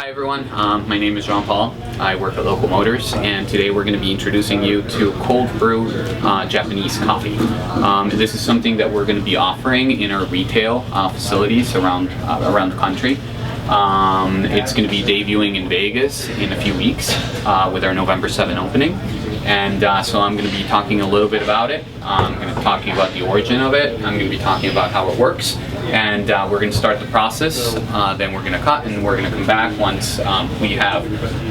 Hi everyone, my name is Jean-Paul. I work at Local Motors, and today we're going to be introducing you to cold brew Japanese coffee. This is something that we're going to be offering in our retail facilities around the country. It's going to be debuting in Vegas in a few weeks with our November 7 opening. And so I'm going to be talking a little bit about it. I'm going to be talking about the origin of it. I'm going to be talking about how it works. And we're going to start the process, then we're going to cut, and we're going to come back once we have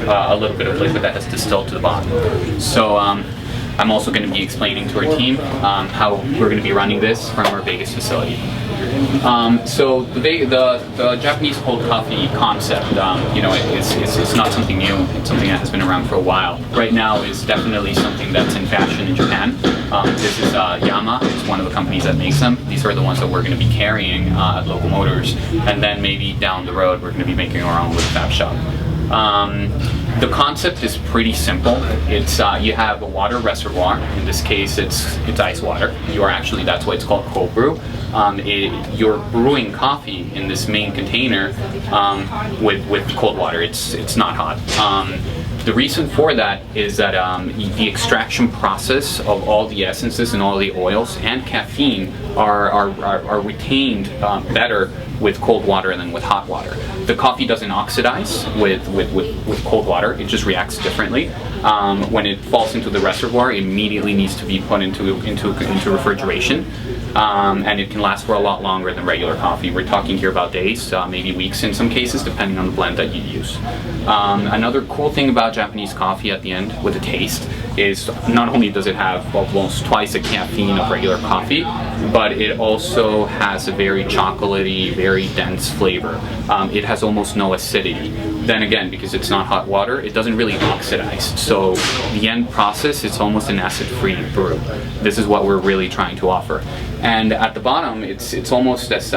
a little bit of liquid that has distilled to the bottom. So I'm also going to be explaining to our team how we're going to be running this from our Vegas facility. So the Japanese cold coffee concept, it's not something new. It's something that has been around for a while. Right now is definitely something that's in fashion in Japan. This is Yama. It's one of the companies that makes them. These are the ones that we're going to be carrying at Local Motors, and then maybe down the road we're going to be making our own with Fab Shop. The concept is pretty simple. It's you have a water reservoir. In this case, it's ice water. That's why it's called cold brew. You're brewing coffee in this main container with cold water. It's not hot. The reason for that is that the extraction process of all the essences and all the oils and caffeine are retained better with cold water than with hot water. The coffee doesn't oxidize with cold water. It just reacts differently. When it falls into the reservoir, it immediately needs to be put into refrigeration. And it can last for a lot longer than regular coffee. We're talking here about days, maybe weeks in some cases, depending on the blend that you use. Another cool thing about Japanese coffee at the end with the taste is not only does it have almost twice the caffeine of regular coffee, but it also has a very chocolatey, very dense flavor. It has almost no acidity. Then again, because it's not hot water, it doesn't really oxidize. So the end process, it's almost an acid-free brew. This is what we're really trying to offer. And at the bottom, it's almost as,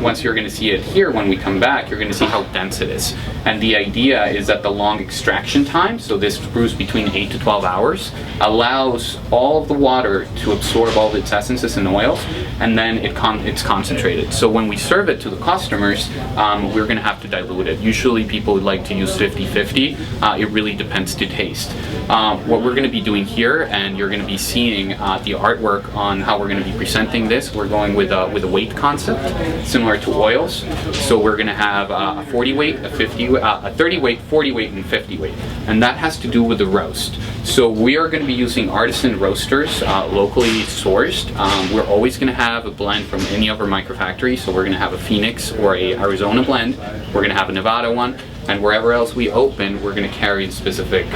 once you're going to see it here when we come back, you're going to see how dense it is. And the idea is that the long extraction time, so this brews between 8 to 12 hours, allows all of the water to absorb all of its essences and oils, and then it's concentrated. So when we serve it to the customers, we're going to have to dilute it. Usually people would like to use 50-50. It really depends to taste. What we're going to be doing here, and you're going to be seeing the artwork on how we're going to be presenting this, we're going with a weight concept similar to oils. So we're going to have a 40 weight, a 30 weight, 40 weight, and 50 weight, and that has to do with the roast. So we are going to be using artisan roasters, locally sourced. We're always going to have a blend from any of our microfactories. So we're going to have a Phoenix or a Arizona blend. We're going to have a Nevada one, and wherever else we open, we're going to carry specific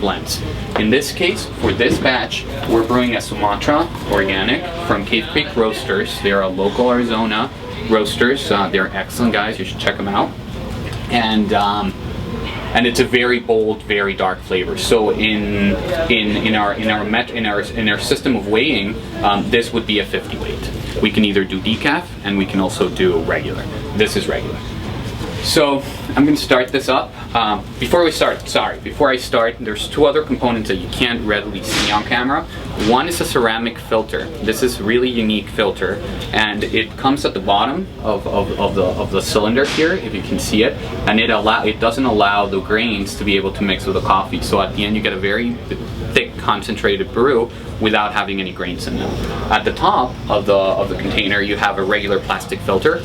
blends. In this case, for this batch, we're brewing a Sumatra organic from Cave Creek Roasters. They're a local Arizona roasters. They're excellent guys. You should check them out. And it's a very bold, very dark flavor. So in our system of weighing, this would be a 50 weight. We can either do decaf, and we can also do regular. This is regular. So I'm going to start this up. Before I start, there's two other components that you can't readily see on camera. One is a ceramic filter. This is a really unique filter, and it comes at the bottom of the cylinder here, if you can see it, and it doesn't allow the grains to be able to mix with the coffee. So at the end, you get a very thick, concentrated brew without having any grains in them. At the top of the container, you have a regular plastic filter,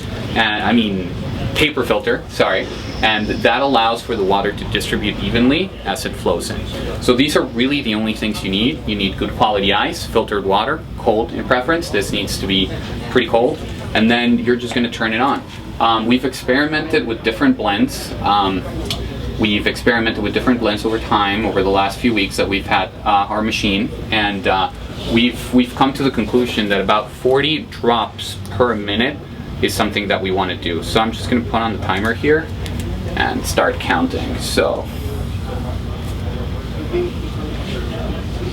paper filter, sorry, and that allows for the water to distribute evenly as it flows in. So these are really the only things you need. You need good quality ice, filtered water, cold in preference. This needs to be pretty cold, and then you're just going to turn it on. We've experimented with different blends. Over time, over the last few weeks that we've had our machine, and we've come to the conclusion that about 40 drops per minute is something that we want to do. So I'm just going to put on the timer here and start counting. So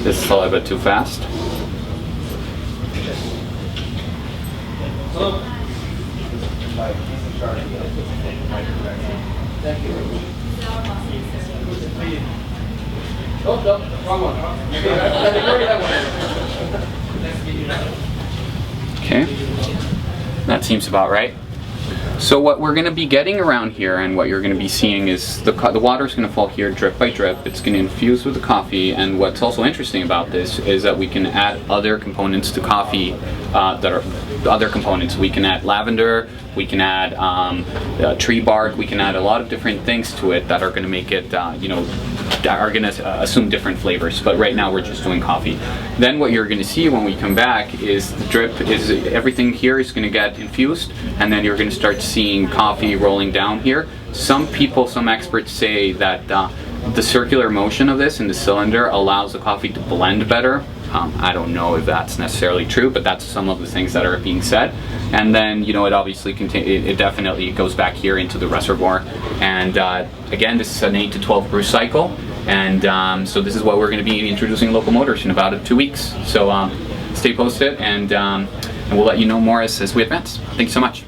this is a little bit too fast. Okay. That seems about right. So what we're going to be getting around here, and what you're going to be seeing, is the water is going to fall here drip by drip. It's going to infuse with the coffee, and what's also interesting about this is that we can add other components to coffee that are other components. We can add lavender, we can add tree bark, we can add a lot of different things to it that are going to make it, are going to assume different flavors. But right now we're just doing coffee. Then what you're going to see when we come back is the drip is everything here is going to get infused, and then you're going to start seeing coffee rolling down here. Some experts say that the circular motion of this in the cylinder allows the coffee to blend better. I don't know if that's necessarily true, but that's some of the things that are being said. And then, it obviously it definitely goes back here into the reservoir. And again, this is an 8 to 12 brew cycle. And so this is what we're going to be introducing Local Motors in about 2 weeks. So stay posted, and we'll let you know more as we advance. Thank you so much.